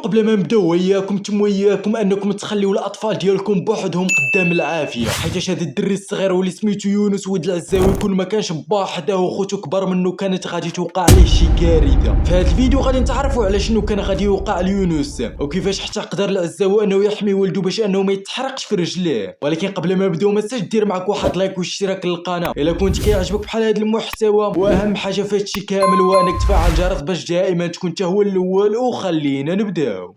قبل ما نبداو وياكم انكم تخليو الاطفال ديالكم بوحدهم قدام العافيه، حيت هذا الدري الصغير واللي سميتو يونس ولد العزاوي كون ما كانش بوحده وخوتو كبر منه كانت غادي توقع عليه شي كارثه. في هذا الفيديو غادي نتعرفوا على شنو كان غادي يوقع ليونس وكيفاش حتى قدر العزاوي انه يحمي ولده باش انه ما يتحرقش في رجليه. ولكن قبل ما نبداو ما تنساش دير معك واحد لايك واشتراك للقناه الا كنت كيعجبك بحال هذا المحتوى، واهم حاجه في هادشي كامل هو انك تفعل الجرس باش دائما تكون انت هو الاول. وخلينا نبداو.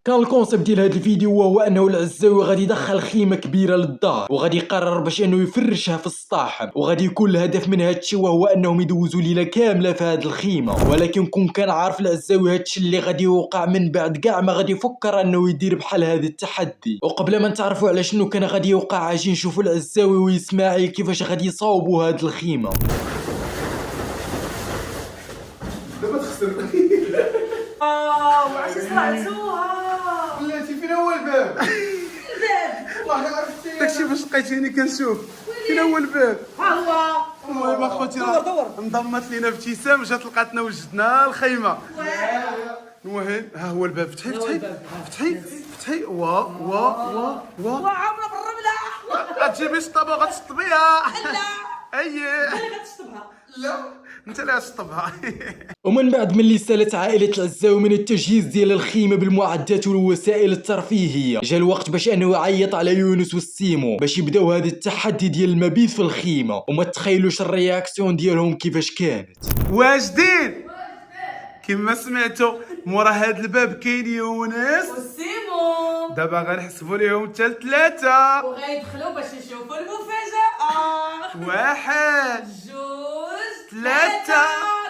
كان الكونسيبت ديال هذا الفيديو هو انه العزاوي غادي يدخل خيمه كبيره للدار وغادي يقرر باش انه يفرشها في السطاح، وغادي يكون الهدف من هذا الشيء وهو انهم يدوزوا ليله كامله في هذه الخيمه. ولكن كون كان عارف العزاوي هذا الشيء اللي غادي يوقع من بعد كاع ما غادي يفكر انه يدير بحال هذا التحدي. وقبل ما نتعرفوا على شنو كان غادي يوقع اجي نشوفوا العزاوي واسماعيل كيفاش غادي يصاوبوا هذه الخيمه. دابا تخسر وعلاش صرعتوها؟ بلاتي فين هو الباب؟ والله ما عرفتي داكشي باش لقيتيني كنشوف فين هو الباب؟ ها هو. المهم اخوتي دور. انضمت لينا ابتسام جات لقاتنا وجدنا الخيمه. المهم ها هو الباب. فتحي وعامله بالرمله. غتجيبي الطابه غتشطبيها. لا اييه اللي غتشطبها. لا انت اللي غتشطبها. ومن بعد ملي سالت عائلة العزاوي من التجهيز ديال الخيمة بالمعدات والوسائل الترفيهية، جا الوقت باش انه يعيط على يونس والسيمو باش يبداو هذا التحدي ديال المبيت في الخيمة. وما تخيلوش الرياكسيون ديالهم كيفاش كانت. واجدين كما سمعتوا مورا هاد الباب كاين يونس والسيمو دابا غنحسبوا ليهم حتى ثلاثه وغيدخلوا باش يشوفوا المفاجأة. واحد جوج ثلاثه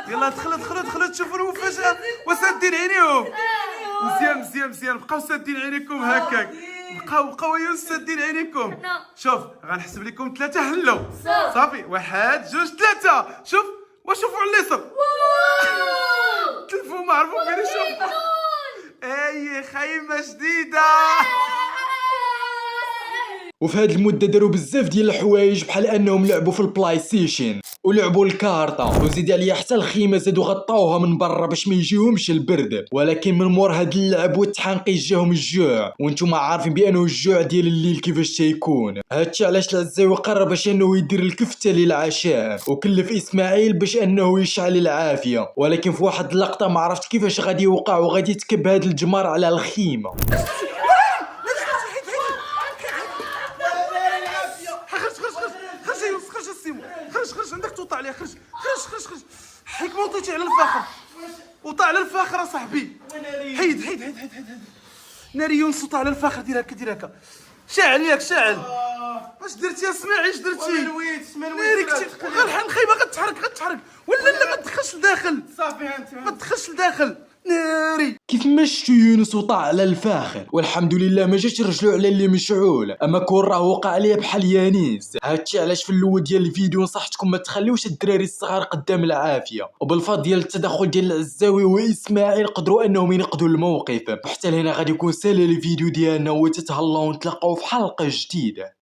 يلا دخلوا تشوفوا المفاجاه وسادين عينيهم. مزيان بقاو سادين عينيكم هكاك. بقاو يونس سادين عينيكم. شوف غنحسب لكم ثلاثه حلوا صافي. واحد جوج ثلاثه. شوف وشوفوا على اليسار تلفوا ما عرفوا فين يشوفوا. اي خيمه جديده. وفي هذه المده داروا بزاف ديال الحوايج بحال انهم لعبوا في البلاي ستيشن ولعبوا الكارطه، وزيد عليها حتى الخيمه زادوا غطاوها من برا باش ما يجيهمش البرد. ولكن من مور هاد اللعب والتحنقيج جاهم الجوع، وانتم عارفين بانه الجوع ديال الليل كيفاش تيكون. هادشي علاش العزاوي قرر باش انه يدير الكفته للعشاء وكلف اسماعيل باش انه يشعل العافيه. ولكن في واحد اللقطه ما عرفت كيفاش غادي يوقع وغادي تكب هاد الجمار على الخيمه. خرج عندك توطى عليه. خرج حيك ما وطيتي على الفاخر. وطا على الفاخر اصاحبي. حيد ناري يونس وطا على الفاخر. دير هكا شاعل ياك شاعل. واش درتي يا اسماعيل؟ اش درتي؟ ناري كنتي الخيمه غتحرك ولا لا ما تدخلش لداخل. صافي انت ما تدخلش لداخل ناري. كيف مشتو يونس وطاع على الفاخر والحمد لله ما جاش رجلو على اللي مشعول، اما كون راه وقع عليه بحال يانيس. هادشي علاش في الاول ديال الفيديو نصحتكم ما تخليوش الدراري الصغار قدام العافيه، وبالفضل ديال التدخل ديال العزاوي واسماعيل قدروا انهم ينقذوا الموقف. وحتى لهنا غادي يكون سالي الفيديو ديالنا وتتهلاو ونتلاقاو في حلقه جديده.